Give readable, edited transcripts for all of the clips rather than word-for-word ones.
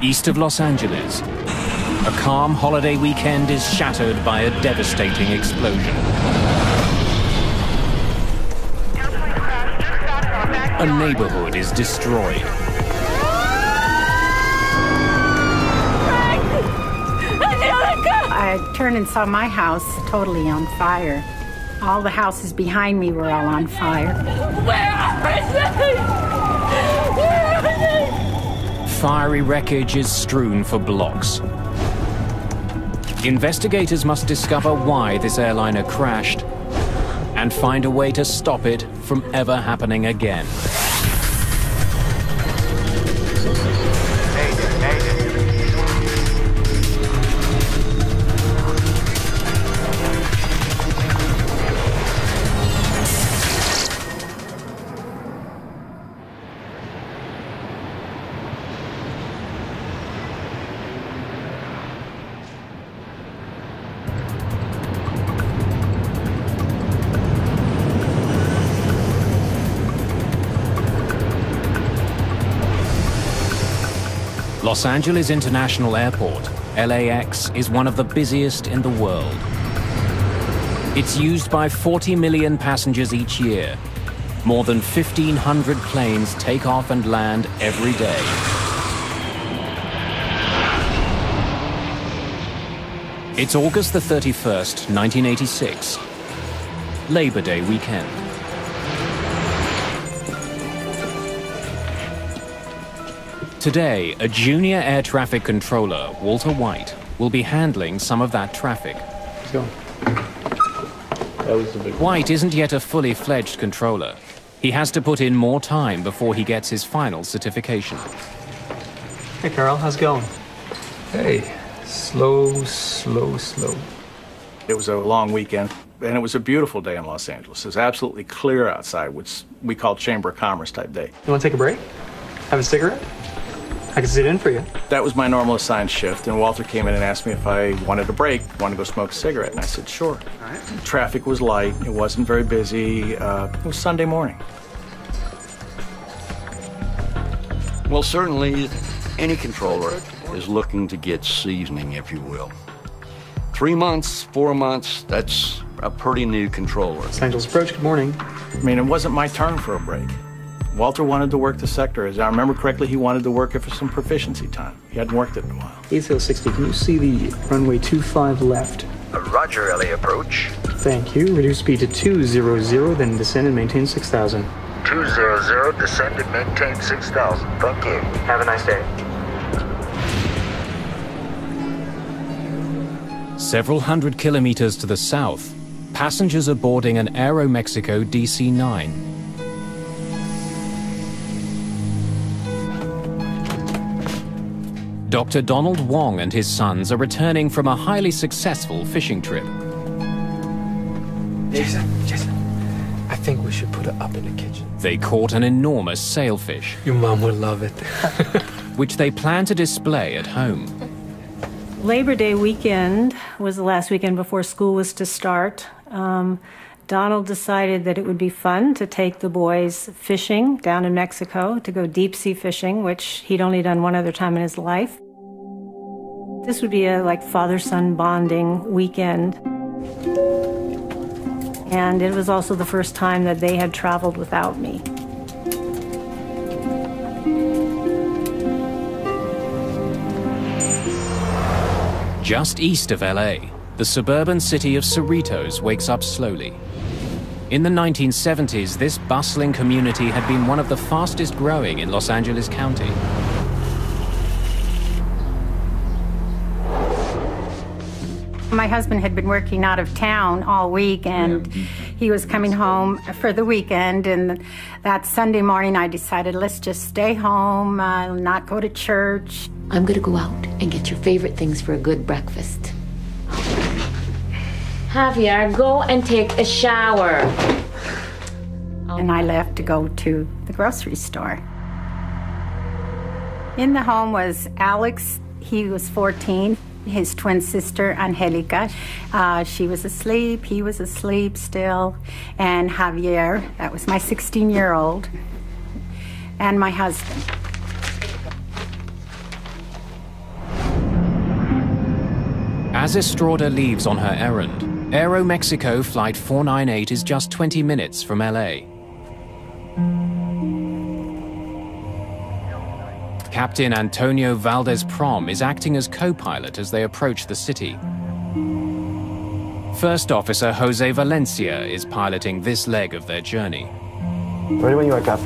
East of Los Angeles, a calm holiday weekend is shattered by a devastating explosion. A neighborhood is destroyed. I turned and saw my house totally on fire. All the houses behind me were all on fire. Where are they? Where are they? Fiery wreckage is strewn for blocks. Investigators must discover why this airliner crashed and find a way to stop it from ever happening again. Mayday, Mayday. Los Angeles International Airport, LAX, is one of the busiest in the world. It's used by 40 million passengers each year. More than 1,500 planes take off and land every day. It's August the 31st, 1986, Labor Day weekend. Today, a junior air traffic controller, Walter White, will be handling some of that traffic. White isn't yet a fully fledged controller. He has to put in more time before he gets his final certification. Hey, Carl, how's it going? Hey, slow, slow, slow. It was a long weekend, and it was a beautiful day in Los Angeles. It was absolutely clear outside, which we call Chamber of Commerce type day. You want to take a break? Have a cigarette? I can sit in for you. That was my normal assigned shift, and Walter came in and asked me if I wanted a break, wanted to go smoke a cigarette, and I said, sure. All right. Traffic was light, it wasn't very busy, it was Sunday morning. Well, certainly, any controller is looking to get seasoning, if you will. 3 months, 4 months, that's a pretty new controller. Los Angeles Approach, good morning. I mean, it wasn't my turn for a break. Walter wanted to work the sector. As I remember correctly, he wanted to work it for some proficiency time. He hadn't worked it in a while. ACL 60, can you see the runway 25 left? Roger, LA Approach. Thank you. Reduce speed to 200, then descend and maintain 6,000. 200, descend and maintain 6,000. Thank you. Have a nice day. Several hundred kilometers to the south, passengers are boarding an Aeromexico DC-9. Dr. Donald Wong and his sons are returning from a highly successful fishing trip. Jason, I think we should put it up in the kitchen. They caught an enormous sailfish, Your mom would love it. which they plan to display at home. Labor Day weekend was the last weekend before school was to start. Donald decided that it would be fun to take the boys fishing down in Mexico, to go deep sea fishing, which he'd only done one other time in his life. This would be a father-son bonding weekend. And it was also the first time that they had traveled without me. Just east of LA, the suburban city of Cerritos wakes up slowly. In the 1970s, this bustling community had been one of the fastest growing in Los Angeles County. My husband had been working out of town all week, and he was coming home for the weekend. And that Sunday morning, I decided, let's just stay home, not go to church. I'm gonna go out and get your favorite things for a good breakfast. Javier, go and take a shower. And I left to go to the grocery store. In the home was Alex. He was 14. His twin sister, Angelica. She was asleep. He was asleep still. And Javier, that was my 16-year-old. And my husband. As Estrada leaves on her errand, Aeromexico Flight 498 is just 20 minutes from LA. Captain Antonio Valdez-Prom is acting as co-pilot as they approach the city. First Officer Jose Valencia is piloting this leg of their journey. Ready when you are, Cap.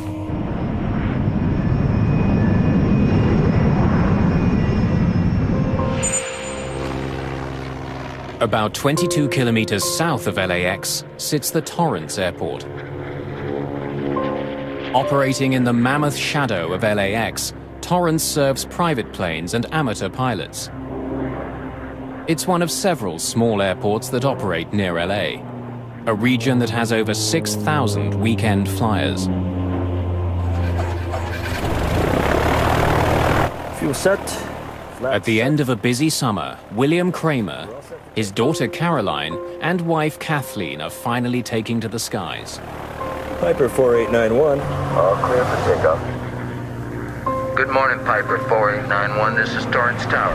About 22 kilometers south of LAX sits the Torrance Airport. Operating in the mammoth shadow of LAX, Torrance serves private planes and amateur pilots. It's one of several small airports that operate near LA, a region that has over 6,000 weekend flyers. Fuel set. At the end of a busy summer, William Kramer, his daughter Caroline, and wife Kathleen are finally taking to the skies. Piper 4891. All clear for takeoff. Good morning, Piper 4891. This is Torrance Tower.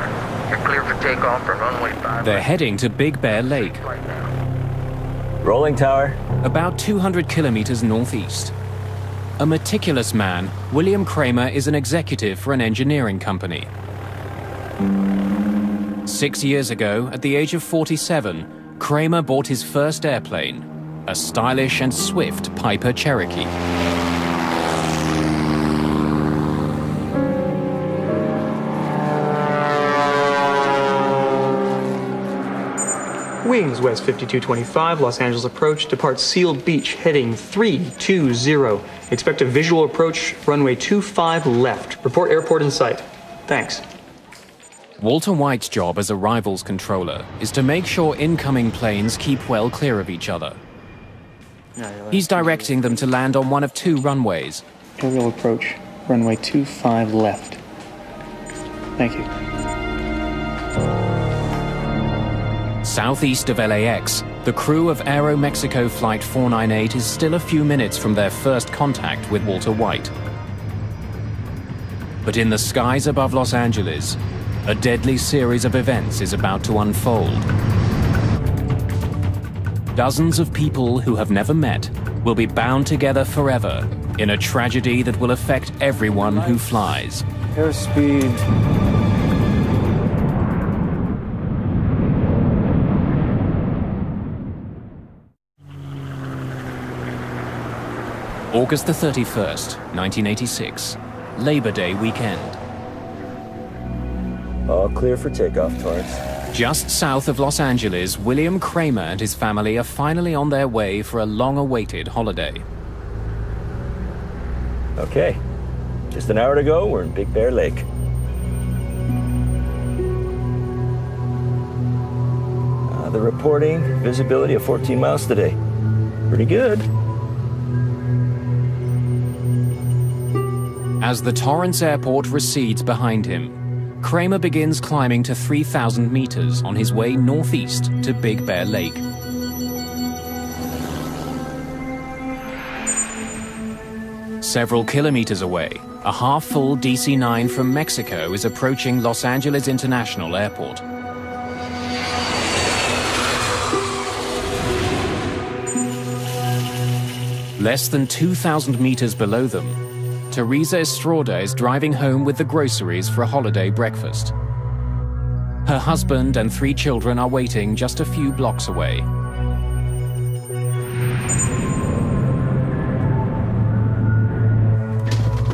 You're clear for takeoff from runway 5. They're heading to Big Bear Lake, Rolling tower. about 200 kilometers northeast. A meticulous man, William Kramer is an executive for an engineering company. 6 years ago, at the age of 47, Kramer bought his first airplane, a stylish and swift Piper Cherokee. Wings West 5225, Los Angeles approach, depart Seal Beach, heading 320. Expect a visual approach, runway 25 left. Report airport in sight. Thanks. Walter White's job as arrivals controller is to make sure incoming planes keep well clear of each other. He's directing them to land on one of two runways. Aerial approach, runway 25 left. Thank you. Southeast of LAX, the crew of Aeromexico Flight 498 is still a few minutes from their first contact with Walter White. But in the skies above Los Angeles, a deadly series of events is about to unfold. Dozens of people who have never met will be bound together forever in a tragedy that will affect everyone who flies. Airspeed. August the 31st, 1986, Labor Day weekend. All clear for takeoff, Torrance. Just south of Los Angeles, William Kramer and his family are finally on their way for a long-awaited holiday. Okay. Just an hour to go, we're in Big Bear Lake. The reporting, visibility of 14 miles today. Pretty good. As the Torrance Airport recedes behind him, Kramer begins climbing to 3,000 meters on his way northeast to Big Bear Lake. Several kilometers away, a half-full DC-9 from Mexico is approaching Los Angeles International Airport. Less than 2,000 meters below them, Teresa Estrada is driving home with the groceries for a holiday breakfast. Her husband and 3 children are waiting just a few blocks away.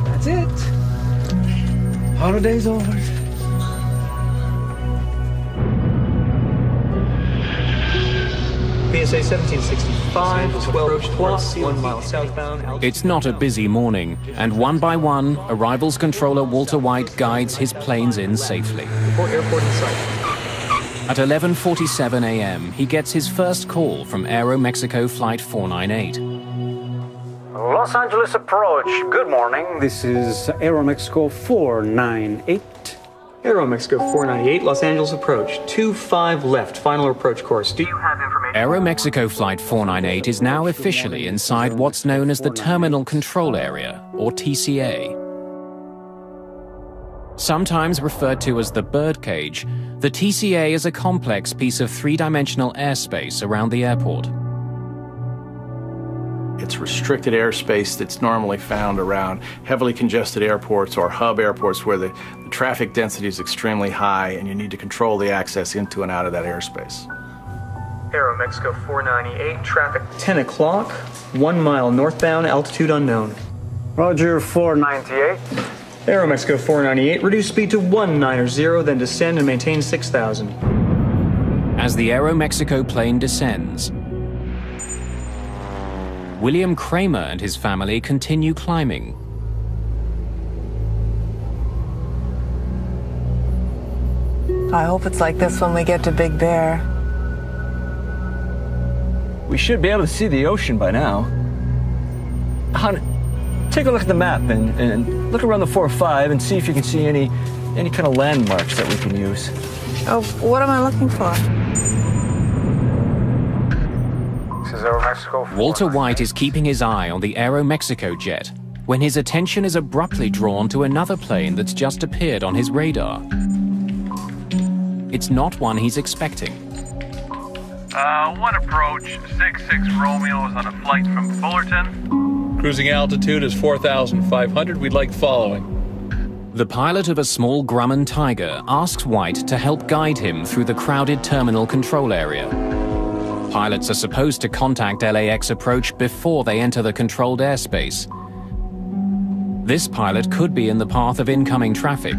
That's it. Holiday's over. PSA 1765, 12 plus, 1 mile southbound. It's not a busy morning, and one by one, arrivals controller Walter White guides his planes in safely. Report airport in sight. At 11:47 a.m., he gets his first call from Aeromexico Flight 498. Los Angeles approach. Good morning. This is Aeromexico 498. Aeromexico 498, Los Angeles approach, 25 left, final approach course. Do you have information? Aeromexico Flight 498 is now officially inside what's known as the Terminal Control Area, or TCA. Sometimes referred to as the birdcage, the TCA is a complex piece of three-dimensional airspace around the airport. It's restricted airspace that's normally found around heavily congested airports or hub airports where the traffic density is extremely high and you need to control the access into and out of that airspace. Aero Mexico 498, traffic 10 o'clock, 1 mile northbound, altitude unknown. Roger, 498. Aero Mexico 498, reduce speed to 190, then descend and maintain 6,000. As the Aero Mexico plane descends, William Kramer and his family continue climbing. I hope it's like this when we get to Big Bear. We should be able to see the ocean by now. Hon, take a look at the map and look around the 4-5 and see if you can see any kind of landmarks that we can use. Oh, what am I looking for? Walter White is keeping his eye on the Aero Mexico jet when his attention is abruptly drawn to another plane that's just appeared on his radar. It's not one he's expecting. One approach, 66 Romeo is on a flight from Fullerton. Cruising altitude is 4,500. We'd like following. The pilot of a small Grumman Tiger asks White to help guide him through the crowded terminal control area. Pilots are supposed to contact LAX approach before they enter the controlled airspace. This pilot could be in the path of incoming traffic.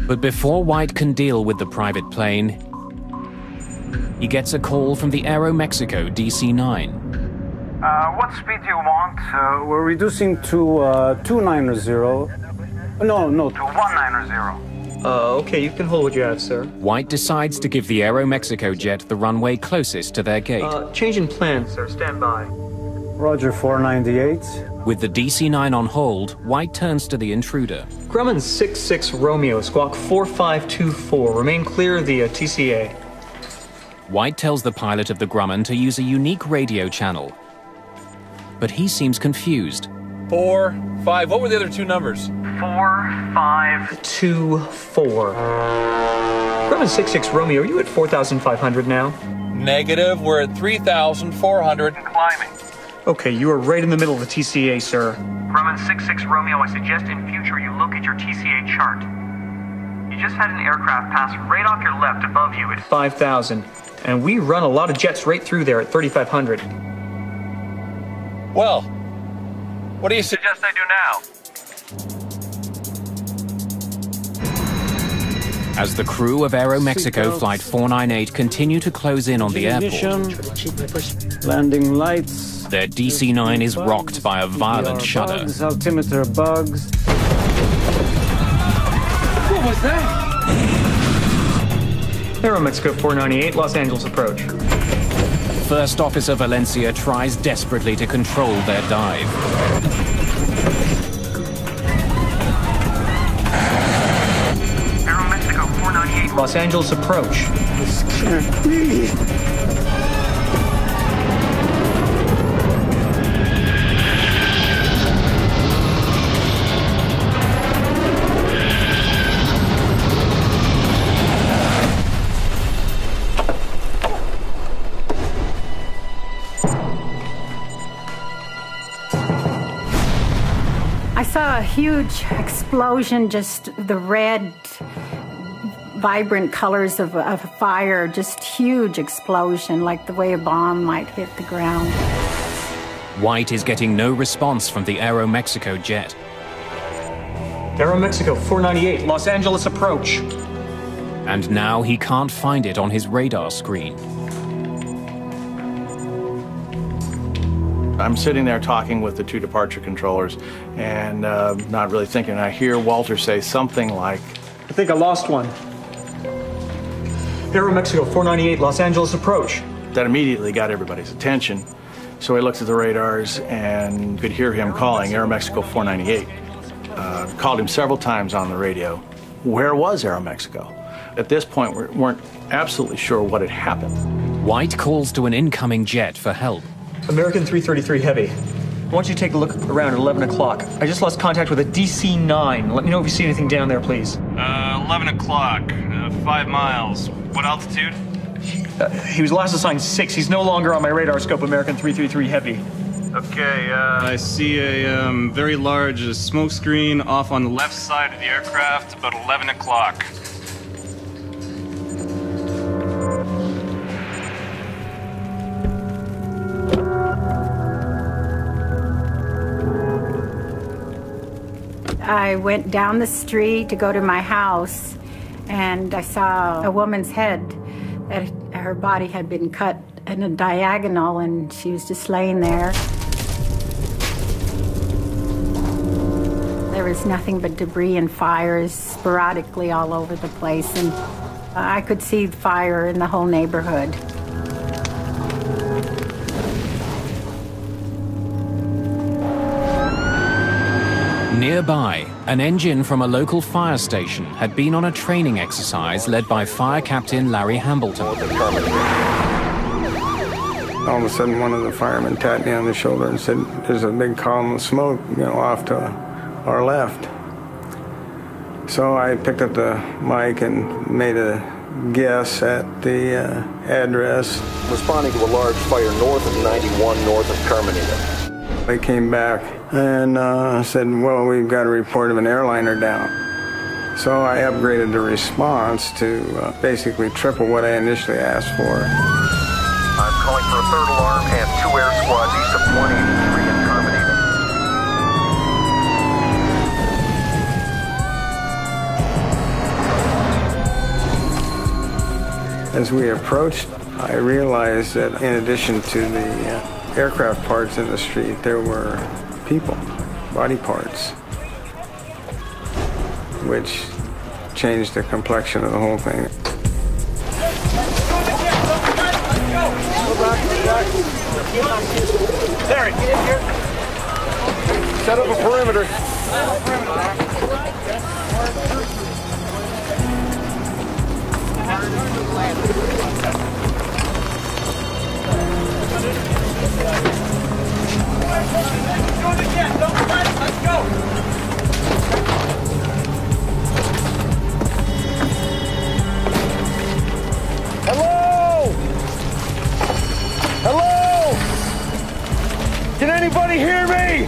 But before White can deal with the private plane, he gets a call from the Aero Mexico DC-9. What speed do you want? We're reducing to 290. No, to 190. Okay, you can hold what you have, sir. White decides to give the Aero Mexico jet the runway closest to their gate. Change in plan, sir. Stand by. Roger, 498. With the DC-9 on hold, White turns to the intruder. Grumman 66 Romeo, squawk 4524. Remain clear of the TCA. White tells the pilot of the Grumman to use a unique radio channel. But he seems confused. 4, 5, what were the other two numbers? 4524. Grumman 66 Romeo, are you at 4,500 now? Negative, we're at 3,400 and climbing. Okay, you are right in the middle of the TCA, sir. Grumman 66 Romeo, I suggest in future you look at your TCA chart. You just had an aircraft pass right off your left above you at 5,000. And we run a lot of jets right through there at 3,500. Well, what do you suggest I do now? As the crew of Aero Mexico Flight 498 continue to close in on the airport, Landing lights. their DC-9 is rocked by a violent shudder. Bugs, altimeter bugs. What was that? Aero Mexico 498, Los Angeles approach. First Officer Valencia tries desperately to control their dive. Aero Mexico 498. Los Angeles approach. This can't be. I saw a huge explosion, just the red, vibrant colors of fire, just huge explosion, like the way a bomb might hit the ground. White is getting no response from the Aero Mexico jet. Aero Mexico 498, Los Angeles approach. And now he can't find it on his radar screen. I'm sitting there talking with the two departure controllers and not really thinking. I hear Walter say something like, I think I lost one. Aero Mexico 498, Los Angeles approach. That immediately got everybody's attention. So he looked at the radars and could hear him calling Aero Mexico 498. Called him several times on the radio. Where was Aero Mexico? At this point, we weren't absolutely sure what had happened. White calls to an incoming jet for help. American 333 Heavy. I want you to take a look around at 11 o'clock. I just lost contact with a DC-9. Let me know if you see anything down there, please. 11 o'clock, 5 miles. What altitude? He was last assigned 6. He's no longer on my radar scope, American 333 Heavy. Okay, I see a very large smoke screen off on the left side of the aircraft, about 11 o'clock. I went down the street to go to my house, and I saw a woman's head. That her body had been cut in a diagonal, and she was just laying there. There was nothing but debris and fires sporadically all over the place, and I could see fire in the whole neighborhood. Nearby, an engine from a local fire station had been on a training exercise led by Fire Captain Larry Hambleton. All of a sudden, one of the firemen tapped me on the shoulder and said, "There's a big column of smoke, off to our left." So I picked up the mic and made a guess at the address. Responding to a large fire north of 91 north of Carmenita. They came back and said, "Well, we've got a report of an airliner down." So I upgraded the response to basically triple what I initially asked for. I'm calling for a third alarm and 2 air squads east of 183 in Carmenita. As we approached, I realized that in addition to the aircraft parts in the street, there were people, body parts, which changed the complexion of the whole thing. Larry, get in here. Set up a perimeter. Let's go! Hello? Hello? Can anybody hear me?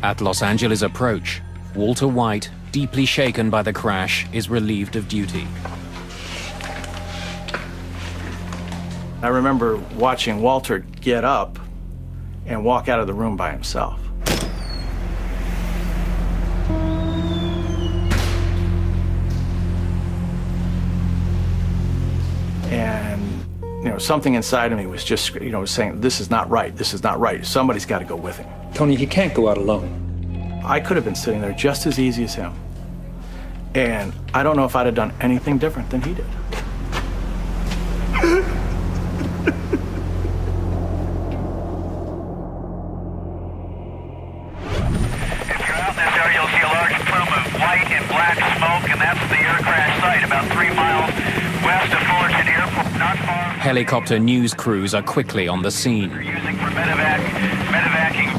At Los Angeles approach, Walter White, deeply shaken by the crash, is relieved of duty. I remember watching Walter get up and walk out of the room by himself. And, something inside of me was just, saying, this is not right, this is not right. Somebody's got to go with him. Tony, he can't go out alone. I could have been sitting there just as easy as him. And I don't know if I'd have done anything different than he did. Helicopter news crews are quickly on the scene. Using for medevacing.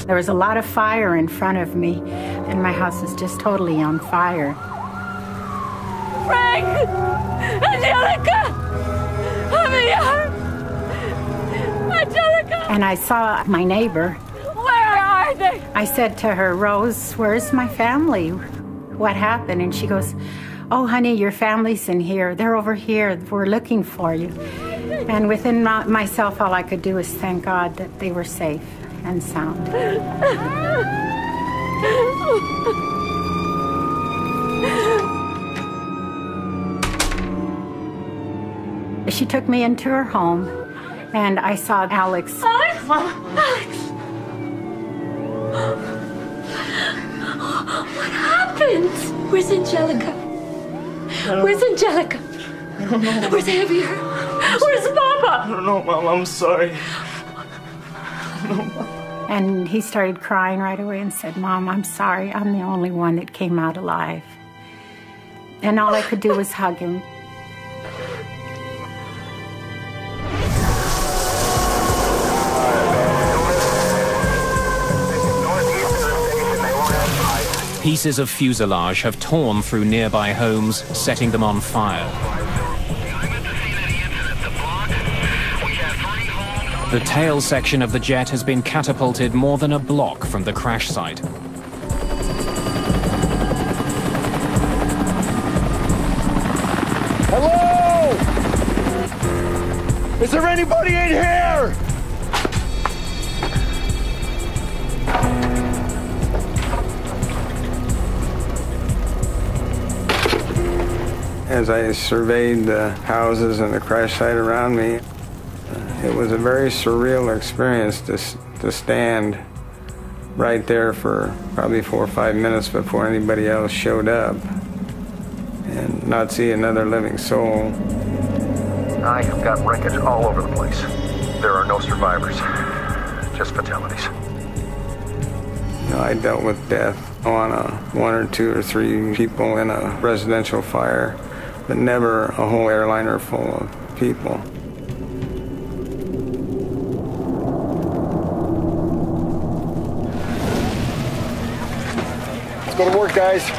There was a lot of fire in front of me, and my house is just totally on fire. Frank! Angelica! Javier! Angelica! And I saw my neighbor. Where are they? I said to her, "Rose, where's my family? What happened?" And she goes, "Oh, honey, your family's in here. They're over here. We're looking for you." And within myself, all I could do was thank God that they were safe and sound. She took me into her home, and I saw Alex. Alex! Alex! What happened? Where's Angelica? Where's Angelica? I don't know. Where's Javier? Where's Papa? I don't know, Mom. I'm sorry. I don't know, Mom. And he started crying right away and said, "Mom, I'm sorry. I'm the only one that came out alive." And all I could do was hug him. Pieces of fuselage have torn through nearby homes, setting them on fire. The tail section of the jet has been catapulted more than a block from the crash site. Hello? Is there anybody in here? As I surveyed the houses and the crash site around me, it was a very surreal experience to stand right there for probably 4 or 5 minutes before anybody else showed up and not see another living soul. I have got wreckage all over the place. There are no survivors, just fatalities. You know, I dealt with death on 1 or 2 or 3 people in a residential fire, but never a whole airliner full of people. Let's go to work, guys.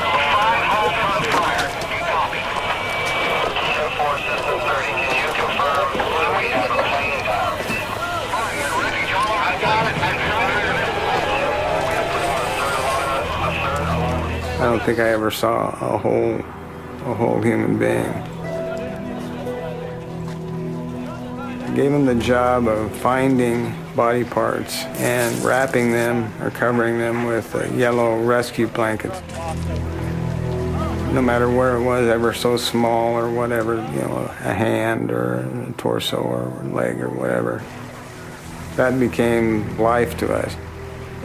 I don't think I ever saw a whole human being. I gave him the job of finding body parts and wrapping them or covering them with yellow rescue blankets. No matter where it was, ever so small or whatever, you know, a hand or a torso or a leg or whatever, that became life to us.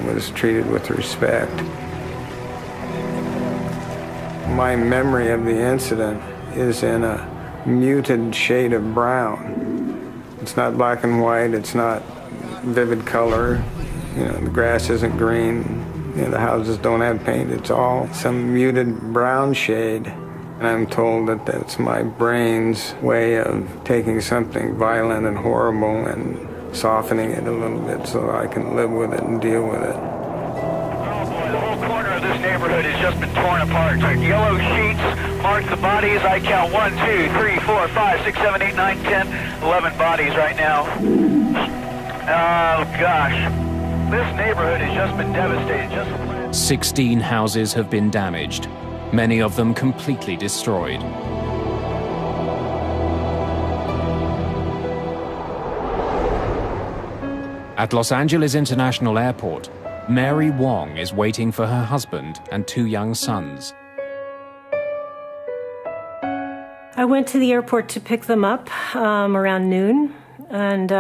It was treated with respect. My memory of the incident is in a muted shade of brown. It's not black and white, it's not vivid color. You know, the grass isn't green, you know, the houses don't have paint. It's all some muted brown shade. And I'm told that that's my brain's way of taking something violent and horrible and softening it a little bit so that I can live with it and deal with it. This neighborhood has just been torn apart. Yellow sheets mark the bodies. I count 1, 2, 3, 4, 5, 6, 7, 8, 9, 10, 11 bodies right now. Oh gosh, this neighborhood has just been devastated. 16 houses have been damaged, many of them completely destroyed. At Los Angeles International Airport, Mary Wong is waiting for her husband and 2 young sons. I went to the airport to pick them up around noon and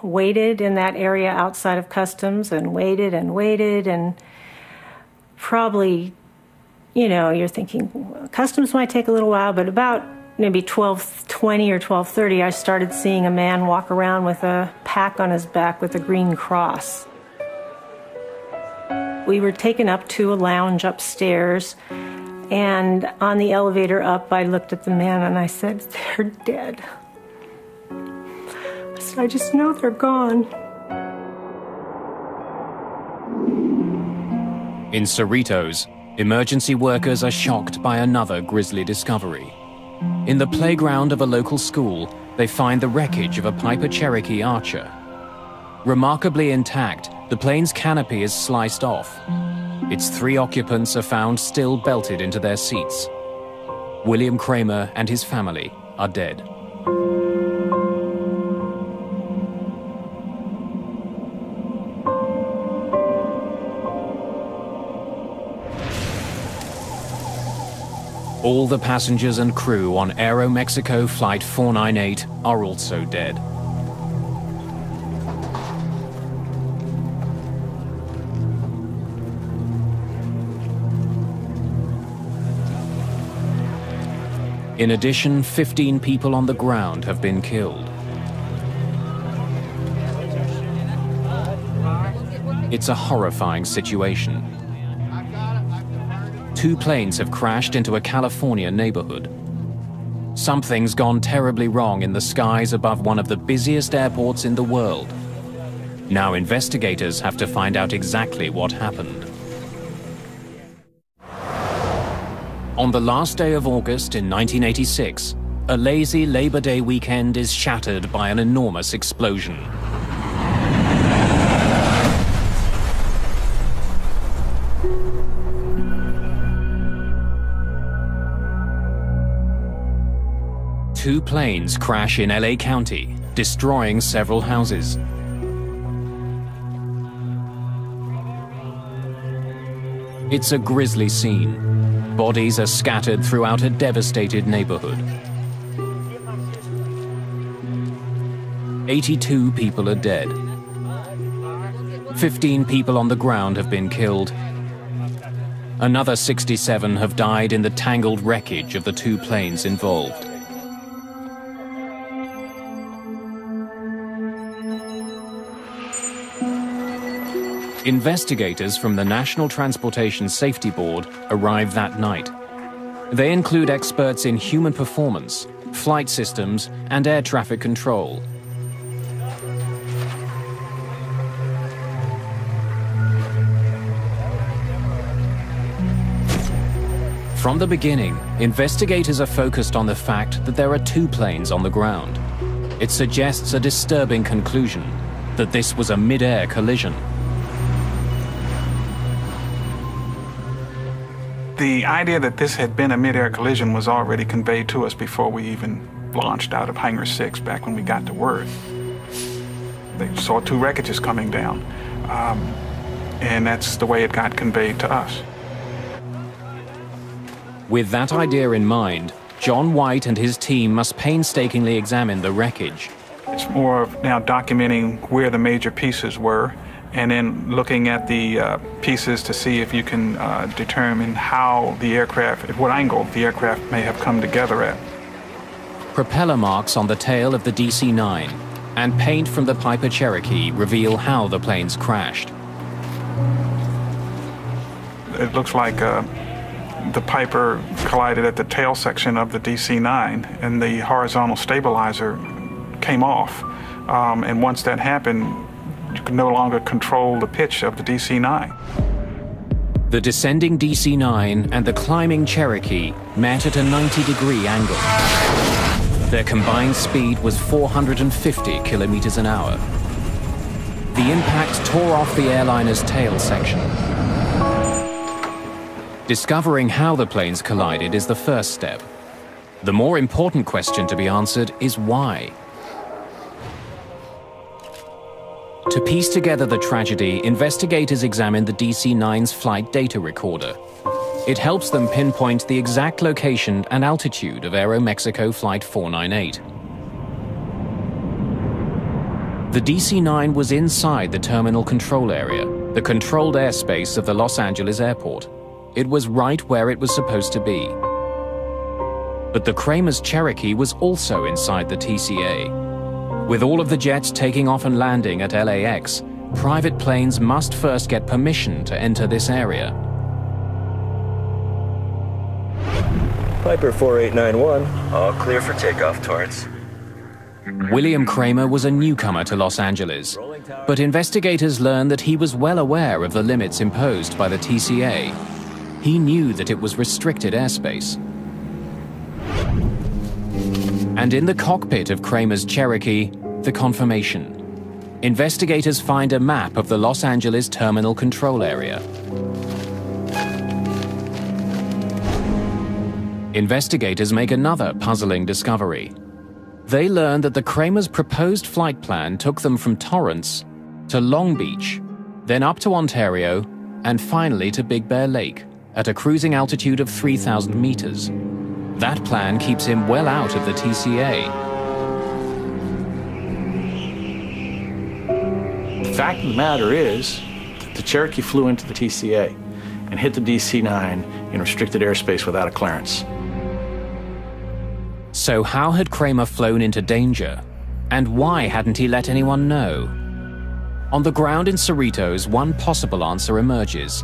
waited in that area outside of customs and waited and probably, you know, you're thinking customs might take a little while, but about maybe 12:20 or 12:30, I started seeing a man walk around with a pack on his back with a green cross. We were taken up to a lounge upstairs, and on the elevator up, I looked at the man and I said, "They're dead." I said, "I just know they're gone." In Cerritos, emergency workers are shocked by another grisly discovery. In the playground of a local school, they find the wreckage of a Piper Cherokee Archer. Remarkably intact, the plane's canopy is sliced off. Its 3 occupants are found still belted into their seats. William Kramer and his family are dead. All the passengers and crew on Aeromexico Flight 498 are also dead. In addition, 15 people on the ground have been killed. It's a horrifying situation. 2 planes have crashed into a California neighborhood. Something's gone terribly wrong in the skies above one of the busiest airports in the world. Now investigators have to find out exactly what happened. On the last day of August in 1986, a lazy Labor Day weekend is shattered by an enormous explosion. Two planes crash in LA County, destroying several houses. It's a grisly scene. Bodies are scattered throughout a devastated neighborhood. 82 people are dead. 15 people on the ground have been killed. Another 67 have died in the tangled wreckage of the 2 planes involved. Investigators from the National Transportation Safety Board arrive that night. They include experts in human performance, flight systems, and air traffic control. From the beginning, investigators are focused on the fact that there are 2 planes on the ground. It suggests a disturbing conclusion, that this was a mid-air collision. The idea that this had been a mid-air collision was already conveyed to us before we even launched out of Hangar 6 back when we got to Worth. They saw 2 wreckages coming down, and that's the way it got conveyed to us. With that idea in mind, John White and his team must painstakingly examine the wreckage. It's more of now documenting where the major pieces were, and then looking at the pieces to see if you can determine how the aircraft, at what angle the aircraft may have come together at. Propeller marks on the tail of the DC-9 and paint from the Piper Cherokee reveal how the planes crashed. It looks like the Piper collided at the tail section of the DC-9, and the horizontal stabilizer came off. And once that happened, you could no longer control the pitch of the DC-9. The descending DC-9 and the climbing Cherokee met at a 90-degree angle. Their combined speed was 450 kilometers an hour. The impact tore off the airliner's tail section. Discovering how the planes collided is the first step. The more important question to be answered is why. To piece together the tragedy, investigators examine the DC-9's flight data recorder. It helps them pinpoint the exact location and altitude of Aeromexico Flight 498. The DC-9 was inside the terminal control area, the controlled airspace of the Los Angeles airport. It was right where it was supposed to be. But the Kramer's Cherokee was also inside the TCA. With all of the jets taking off and landing at LAX, private planes must first get permission to enter this area. Piper 4891, all clear for takeoff, Torrance. William Kramer was a newcomer to Los Angeles, but investigators learned that he was well aware of the limits imposed by the TCA. He knew that it was restricted airspace. And in the cockpit of Kramer's Cherokee, the confirmation. Investigators find a map of the Los Angeles terminal control area. Investigators make another puzzling discovery. They learn that the Kramer's proposed flight plan took them from Torrance to Long Beach, then up to Ontario, and finally to Big Bear Lake, at a cruising altitude of 3,000 meters. That plan keeps him well out of the TCA. The fact of the matter is that the Cherokee flew into the TCA and hit the DC-9 in restricted airspace without a clearance. So how had Kramer flown into danger? And why hadn't he let anyone know? On the ground in Cerritos, one possible answer emerges.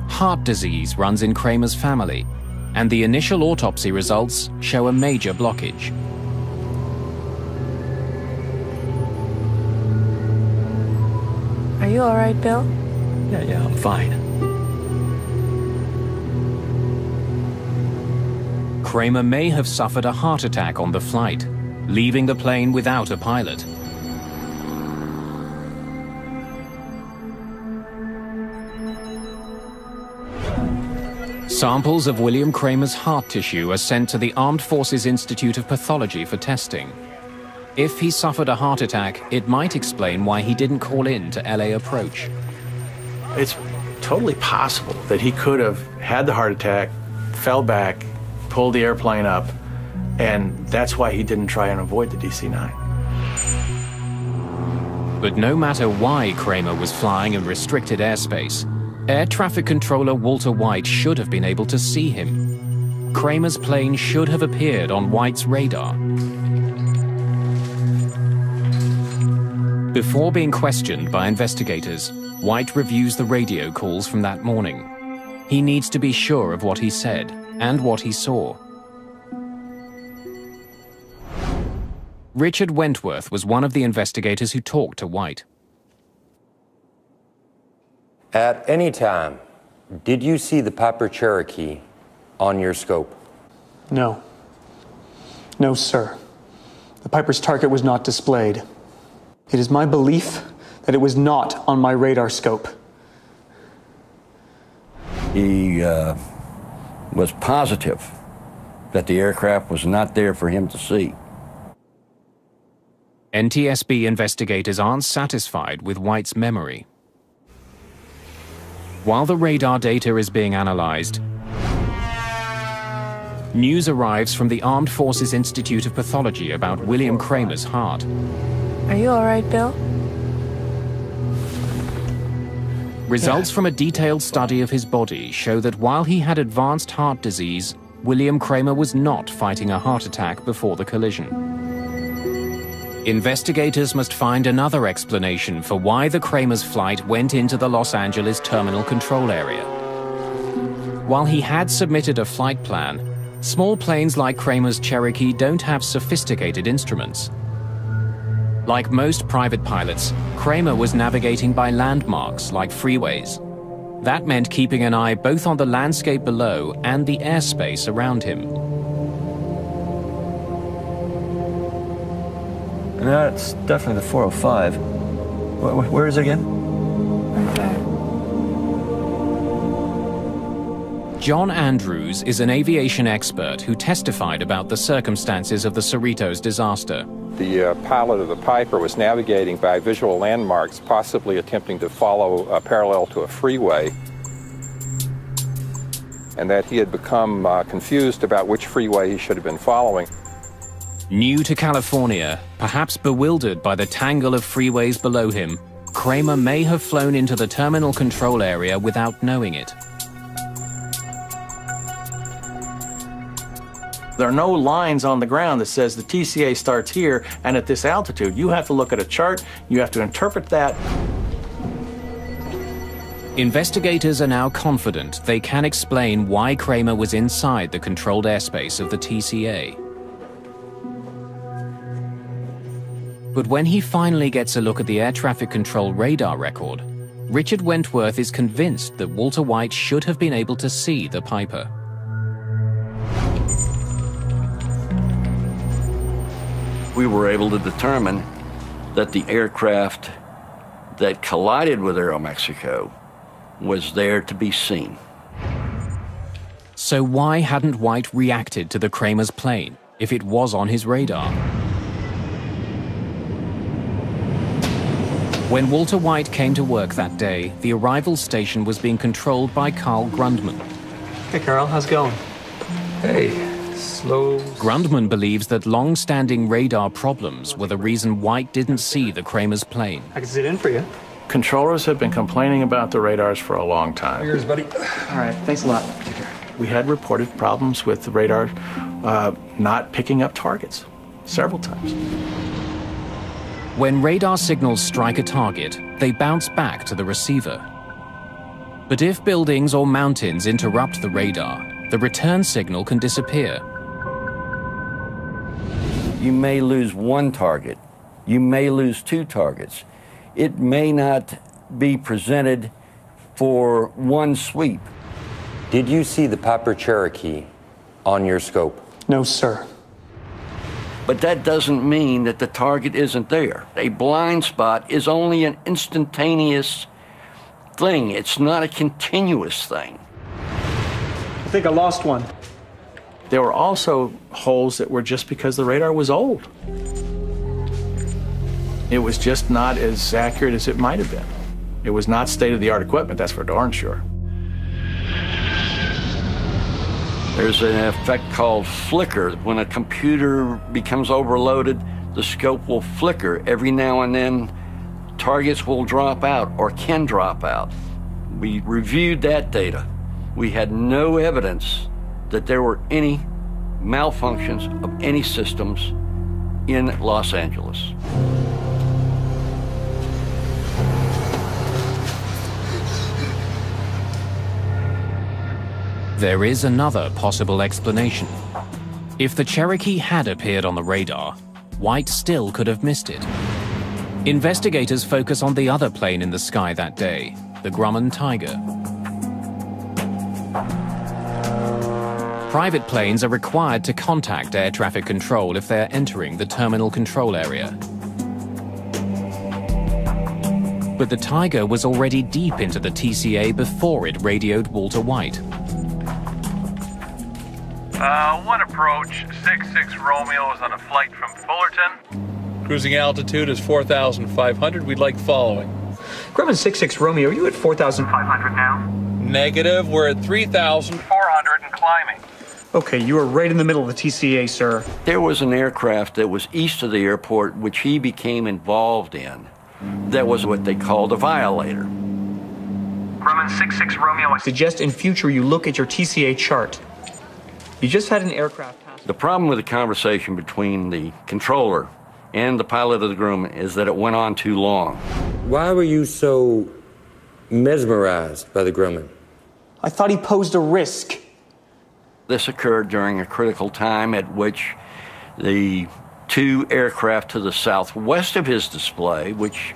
Heart disease runs in Kramer's family, and the initial autopsy results show a major blockage. Are you all right, Bill? Yeah, I'm fine. Kramer may have suffered a heart attack on the flight, leaving the plane without a pilot. Samples of William Kramer's heart tissue are sent to the Armed Forces Institute of Pathology for testing. If he suffered a heart attack, it might explain why he didn't call in to LA approach. It's totally possible that he could have had the heart attack, fell back, pulled the airplane up, and that's why he didn't try and avoid the DC-9. But no matter why Kramer was flying in restricted airspace, Air Traffic Controller Walter White should have been able to see him. Kramer's plane should have appeared on White's radar. Before being questioned by investigators, White reviews the radio calls from that morning. He needs to be sure of what he said and what he saw. Richard Wentworth was one of the investigators who talked to White. At any time, did you see the Piper Cherokee on your scope? No. No, sir. The Piper's target was not displayed. It is my belief that it was not on my radar scope. He was positive that the aircraft was not there for him to see. NTSB investigators aren't satisfied with White's memory. While the radar data is being analyzed, news arrives from the Armed Forces Institute of Pathology about William Kramer's heart. Are you all right, Bill? Results from a detailed study of his body show that while he had advanced heart disease, William Kramer was not fighting a heart attack before the collision. Investigators must find another explanation for why the Kramer's flight went into the Los Angeles terminal control area. While he had submitted a flight plan, small planes like Kramer's Cherokee don't have sophisticated instruments. Like most private pilots, Kramer was navigating by landmarks like freeways. That meant keeping an eye both on the landscape below and the airspace around him. That's definitely the 405. Where is it again? John Andrews is an aviation expert who testified about the circumstances of the Cerritos disaster. The pilot of the Piper was navigating by visual landmarks, possibly attempting to follow parallel to a freeway, and that he had become confused about which freeway he should have been following. New to California, perhaps bewildered by the tangle of freeways below him, Kramer may have flown into the terminal control area without knowing it. There are no lines on the ground that says the TCA starts here and at this altitude. You have to look at a chart, you have to interpret that. Investigators are now confident they can explain why Kramer was inside the controlled airspace of the TCA. But when he finally gets a look at the air traffic control radar record, Richard Wentworth is convinced that Walter White should have been able to see the Piper. We were able to determine that the aircraft that collided with Aeromexico was there to be seen. So why hadn't White reacted to the Kramer's plane if it was on his radar? When Walter White came to work that day, the arrival station was being controlled by Carl Grundman. Hey, Carl, how's it going? Hey, slow. Grundman believes that long-standing radar problems were the reason White didn't see the Kramer's plane. I can sit in for you. Controllers have been complaining about the radars for a long time. Yours, buddy. All right, thanks a lot. Take care. We had reported problems with the radar not picking up targets several times. When radar signals strike a target, they bounce back to the receiver. But if buildings or mountains interrupt the radar, the return signal can disappear. You may lose one target. You may lose two targets. It may not be presented for one sweep. Did you see the Piper Cherokee on your scope? No, sir. But that doesn't mean that the target isn't there. A blind spot is only an instantaneous thing. It's not a continuous thing. I think I lost one. There were also holes that were just because the radar was old. It was just not as accurate as it might have been. It was not state-of-the-art equipment, that's for darn sure. There's an effect called flicker. When a computer becomes overloaded, the scope will flicker. Every now and then, targets will drop out or can drop out. We reviewed that data. We had no evidence that there were any malfunctions of any systems in Los Angeles. There is another possible explanation. If the Cherokee had appeared on the radar, White still could have missed it. Investigators focus on the other plane in the sky that day, the Grumman Tiger. Private planes are required to contact air traffic control if they're entering the terminal control area. But the Tiger was already deep into the TCA before it radioed Walter White. One approach, 66 Romeo is on a flight from Fullerton. Cruising altitude is 4,500. We'd like following. Grumman 66 Romeo, are you at 4,500 now? Negative, we're at 3,400 and climbing. Okay, you are right in the middle of the TCA, sir. There was an aircraft that was east of the airport which he became involved in. That was what they called a violator. Grumman 66 Romeo, I suggest in future you look at your TCA chart. You just had an aircraft pass. The problem with the conversation between the controller and the pilot of the Grumman is that it went on too long. Why were you so mesmerized by the Grumman? I thought he posed a risk. This occurred during a critical time at which the two aircraft to the southwest of his display, which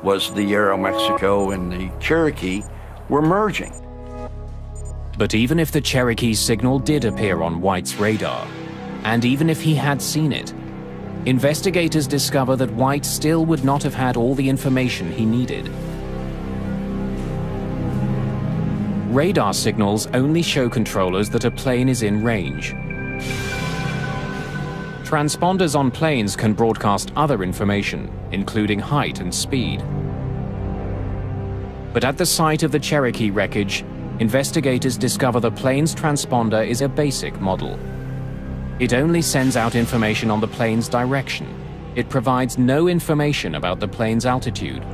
was the Aeromexico and the Cherokee, were merging. But even if the Cherokee's signal did appear on White's radar, and even if he had seen it, investigators discover that White still would not have had all the information he needed. Radar signals only show controllers that a plane is in range. Transponders on planes can broadcast other information, including height and speed. But at the site of the Cherokee wreckage, investigators discover the plane's transponder is a basic model. It only sends out information on the plane's direction. It provides no information about the plane's altitude.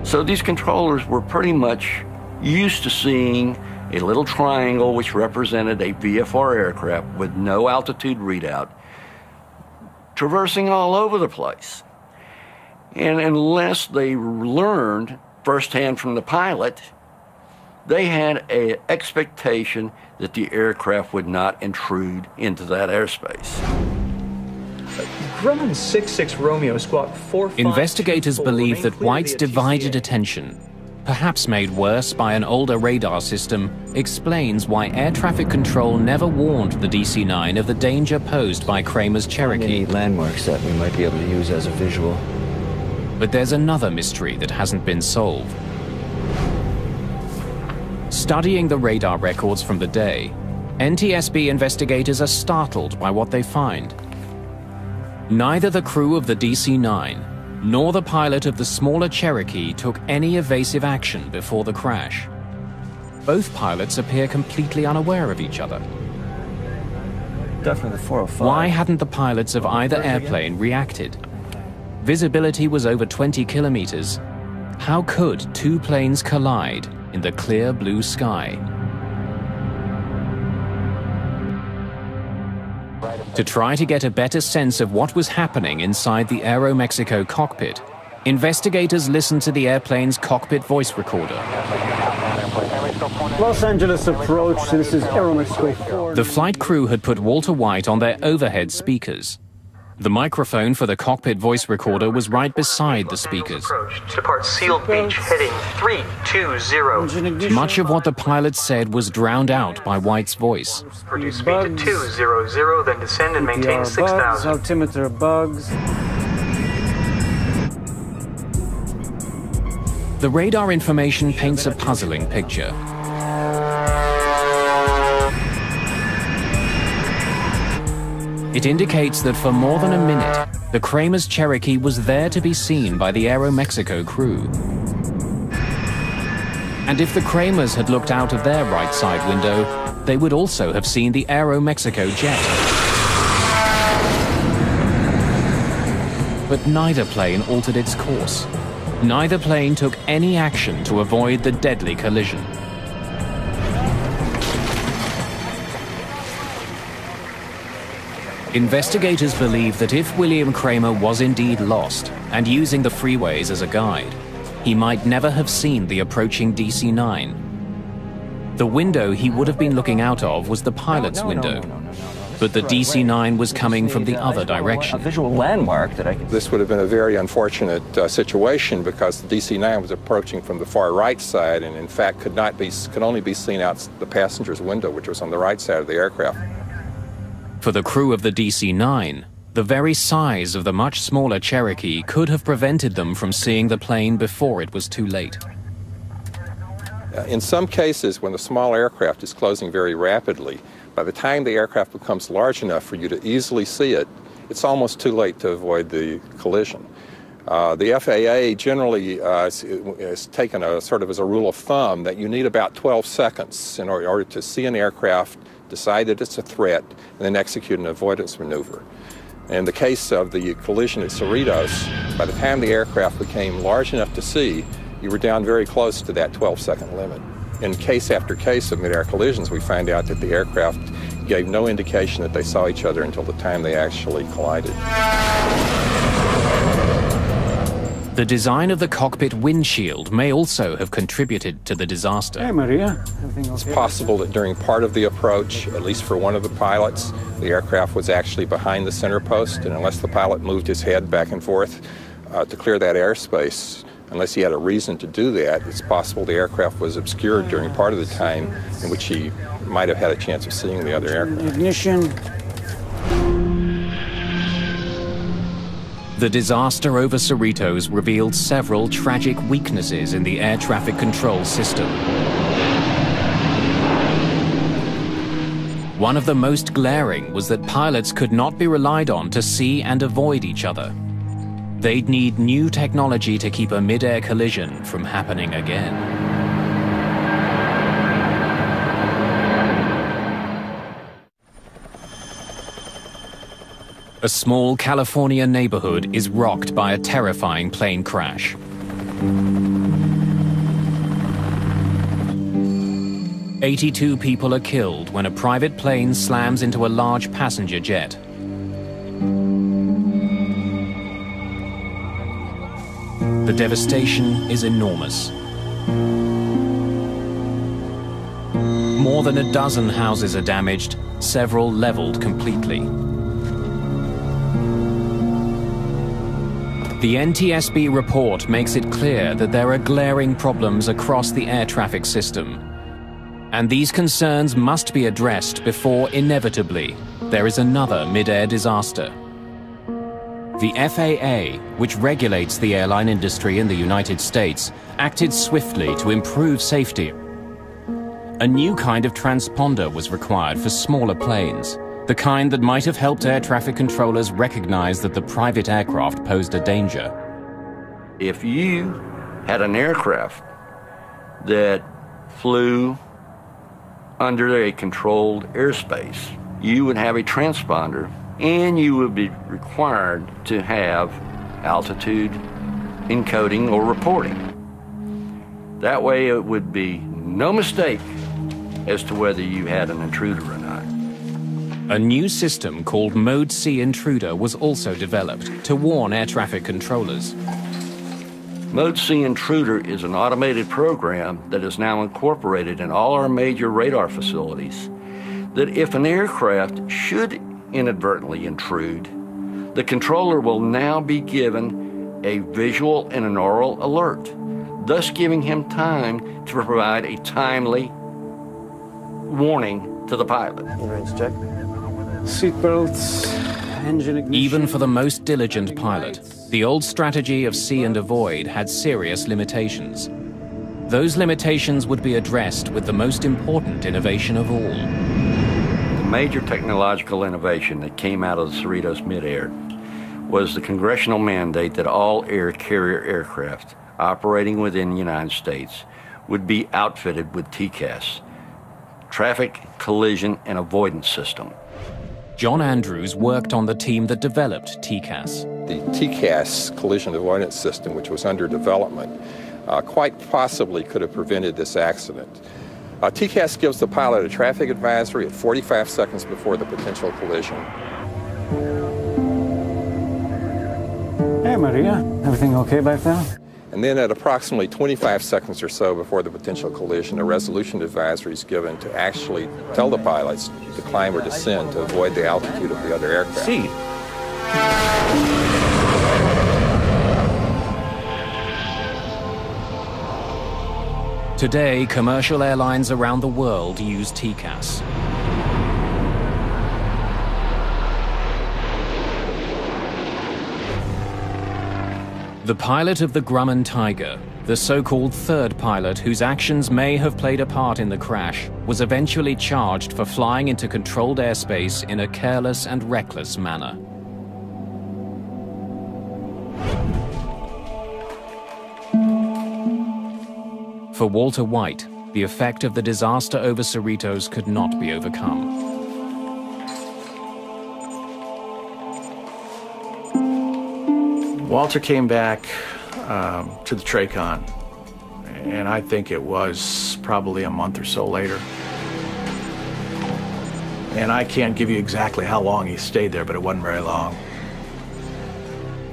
So these controllers were pretty much used to seeing a little triangle which represented a VFR aircraft with no altitude readout, traversing all over the place. And unless they learned firsthand from the pilot, they had an expectation that the aircraft would not intrude into that airspace. Grumman 66 Romeo squawk 4524. Investigators believe that White's divided attention, perhaps made worse by an older radar system, explains why air traffic control never warned the DC-9 of the danger posed by Kramer's Cherokee. Any landmarks that we might be able to use as a visual. But there's another mystery that hasn't been solved. Studying the radar records from the day, NTSB investigators are startled by what they find. Neither the crew of the DC-9 nor the pilot of the smaller Cherokee took any evasive action before the crash. Both pilots appear completely unaware of each other. Definitely the 405. Why hadn't the pilots of either airplane reacted? Visibility was over 20 kilometers. How could two planes collide in the clear blue sky? To try to get a better sense of what was happening inside the Aeromexico cockpit, investigators listened to the airplane's cockpit voice recorder. Los Angeles approach, this is Aeromexico 4. The flight crew had put Walter White on their overhead speakers. The microphone for the cockpit voice recorder was right beside the speakers. Depart Seal Beach, heading 320. Much of what the pilot said was drowned out by White's voice. Reduce speed to 200, then descend and maintain 6,000. Altimeter bugs. The radar information paints a puzzling picture. It indicates that for more than a minute, the Kramer's Cherokee was there to be seen by the Aeromexico crew. And if the Kramers had looked out of their right side window, they would also have seen the Aeromexico jet. But neither plane altered its course. Neither plane took any action to avoid the deadly collision. Investigators believe that if William Kramer was indeed lost and using the freeways as a guide, he might never have seen the approaching DC-9. The window he would have been looking out of was the pilot's window, but the DC-9 was coming from the other direction. A visual landmark that I can... This would have been a very unfortunate situation because the DC-9 was approaching from the far right side and in fact could only be seen out the passenger's window, which was on the right side of the aircraft. For the crew of the DC-9, the very size of the much smaller Cherokee could have prevented them from seeing the plane before it was too late. In some cases, when the small aircraft is closing very rapidly, by the time the aircraft becomes large enough for you to easily see it, it's almost too late to avoid the collision. The FAA generally has taken a sort of as a rule of thumb that you need about 12 seconds in order to see an aircraft, decide that it's a threat, and then execute an avoidance maneuver. In the case of the collision at Cerritos, by the time the aircraft became large enough to see, you were down very close to that 12-second limit. In case after case of mid-air collisions, we find out that the aircraft gave no indication that they saw each other until the time they actually collided. The design of the cockpit windshield may also have contributed to the disaster. Hey, Maria. Everything okay? It's possible that during part of the approach, at least for one of the pilots, the aircraft was actually behind the center post, and unless the pilot moved his head back and forth to clear that airspace, unless he had a reason to do that, it's possible the aircraft was obscured during part of the time in which he might have had a chance of seeing the other aircraft. Ignition. The disaster over Cerritos revealed several tragic weaknesses in the air traffic control system. One of the most glaring was that pilots could not be relied on to see and avoid each other. They'd need new technology to keep a mid-air collision from happening again. A small California neighborhood is rocked by a terrifying plane crash. "82 people are killed when a private plane slams into a large passenger jet. The devastation is enormous. More than a dozen houses are damaged, several leveled completely. The NTSB report makes it clear that there are glaring problems across the air traffic system. And these concerns must be addressed before, inevitably, there is another mid-air disaster. The FAA, which regulates the airline industry in the United States, acted swiftly to improve safety. A new kind of transponder was required for smaller planes, the kind that might have helped air traffic controllers recognize that the private aircraft posed a danger. If you had an aircraft that flew under a controlled airspace, you would have a transponder and you would be required to have altitude encoding or reporting. That way it would be no mistake as to whether you had an intruder or not. A new system called Mode C Intruder was also developed to warn air traffic controllers. Mode C Intruder is an automated program that is now incorporated in all our major radar facilities, that if an aircraft should inadvertently intrude, the controller will now be given a visual and an oral alert, thus giving him time to provide a timely warning to the pilot. Range check. Seatbelts, engine ignition. Even for the most diligent pilot, the old strategy of see and avoid had serious limitations. Those limitations would be addressed with the most important innovation of all. The major technological innovation that came out of the Cerritos midair was the congressional mandate that all air carrier aircraft operating within the United States would be outfitted with TCAS, Traffic Collision and Avoidance System. John Andrews worked on the team that developed TCAS. The TCAS collision avoidance system, which was under development, quite possibly could have prevented this accident. TCAS gives the pilot a traffic advisory at 45 seconds before the potential collision. Hey, Maria. Everything okay back there? And then at approximately 25 seconds or so before the potential collision, a resolution advisory is given to actually tell the pilots to climb or descend to avoid the altitude of the other aircraft. See. Today, commercial airlines around the world use TCAS. The pilot of the Grumman Tiger, the so-called third pilot whose actions may have played a part in the crash, was eventually charged for flying into controlled airspace in a careless and reckless manner. For Walter White, the effect of the disaster over Cerritos could not be overcome. Walter came back to the TRACON, and I think it was probably a month or so later. And I can't give you exactly how long he stayed there, but it wasn't very long.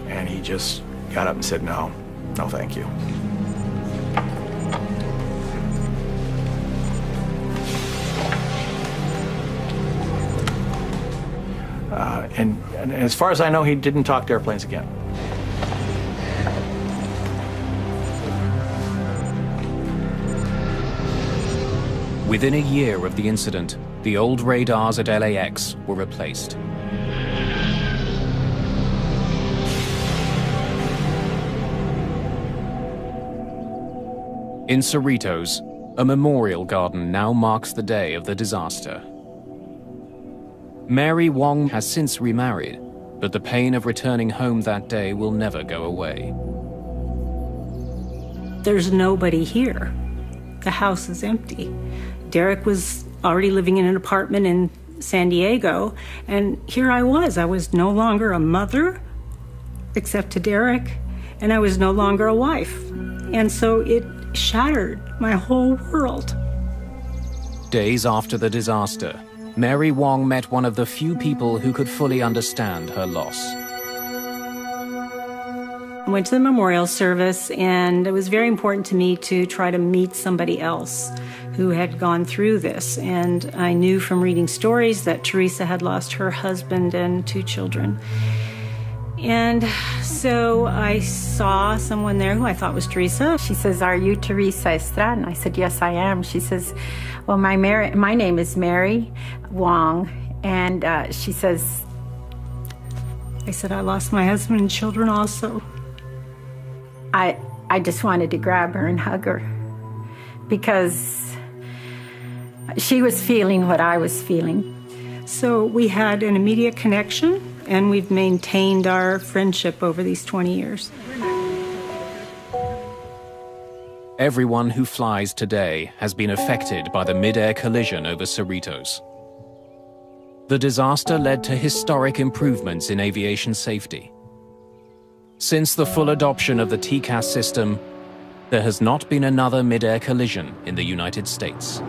And he just got up and said, no, no thank you. And as far as I know, he didn't talk to airplanes again. Within a year of the incident, the old radars at LAX were replaced. In Cerritos, a memorial garden now marks the day of the disaster. Mary Wong has since remarried, but the pain of returning home that day will never go away. There's nobody here. The house is empty. Derek was already living in an apartment in San Diego, and here I was no longer a mother, except to Derek, and I was no longer a wife. And so it shattered my whole world. Days after the disaster, Mary Wong met one of the few people who could fully understand her loss. I went to the memorial service, and it was very important to me to try to meet somebody else who had gone through this. And I knew from reading stories that Teresa had lost her husband and 2 children. And so I saw someone there who I thought was Teresa. She says, "Are you Teresa Estrada?" And I said, "Yes, I am." She says, "Well, my name is Mary Wong." And she says, I said, "I lost my husband and children also." I just wanted to grab her and hug her because she was feeling what I was feeling. So we had an immediate connection, and we've maintained our friendship over these 20 years. Everyone who flies today has been affected by the mid-air collision over Cerritos. The disaster led to historic improvements in aviation safety. Since the full adoption of the TCAS system, there has not been another mid-air collision in the United States.